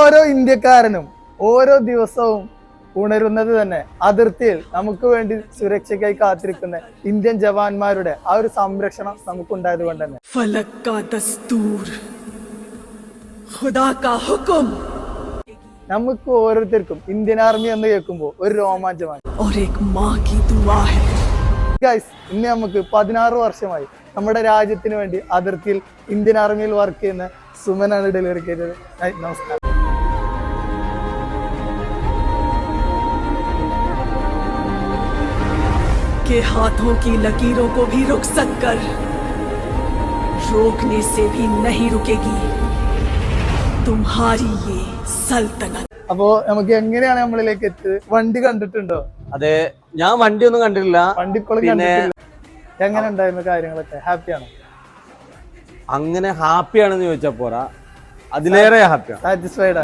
ഓരോ ഇന്ത്യക്കാരനും ഓരോ ദിവസവും ഉണരുന്നത് തന്നെ അതിർത്തിയിൽ നമുക്ക് വേണ്ടി സുരക്ഷയ്ക്കായി കാത്തിരിക്കുന്ന ഇന്ത്യൻ ജവാന്മാരുടെ ആ ഒരു സംരക്ഷണം നമുക്കുണ്ടായത് കൊണ്ട് തന്നെ. ഫലക് കാ ദസ്തൂർ, ഖുദാ കാ ഹുക്ം. നമുക്ക് ഓരോരുത്തർക്കും ഇന്ത്യൻ ആർമി എന്ന് കേൾക്കുമ്പോൾ ഒരു രോമാഞ്ചമാണ്. और एक माँ की दुआ है. ഗൈസ്, ഇന്ന് നമുക്ക് 16 വർഷമായി നമ്മുടെ രാജ്യത്തിന് വേണ്ടി അതിർത്തിയിൽ ഇന്ത്യൻ ആർമിയിൽ വർക്ക് ചെയ്യുന്ന സുമനാണ് ഡെലിവറി ചെയ്തത്. നമസ്കാരം. के हाथों की लकीरों को भी रुखसत कर, रोकने से भी नहीं रुकेगी तुम्हारी ये सल्तनत. അപ്പോ നമുക്ക് എങ്ങനെയാണ് നമ്മളിലേക്ക് എത്തിയത്? വണ്ടി കണ്ടിട്ടുണ്ടോ? അതെ, ഞാൻ വണ്ടിയൊന്നും കണ്ടിട്ടില്ല. വണ്ടിക്കുളം കണ്ടിട്ടില്ല. എങ്ങനെ ഉണ്ടായിരുന്നു കാര്യങ്ങളൊക്കെ? ഹാപ്പിയാണോ? അങ്ങനെ ഹാപ്പിയാണെന്ന് ചോദിച്ചാ പോരാ, അതിലേറെ ഹാപ്പിയാണ്. സാറ്റിസ്ഫൈഡ്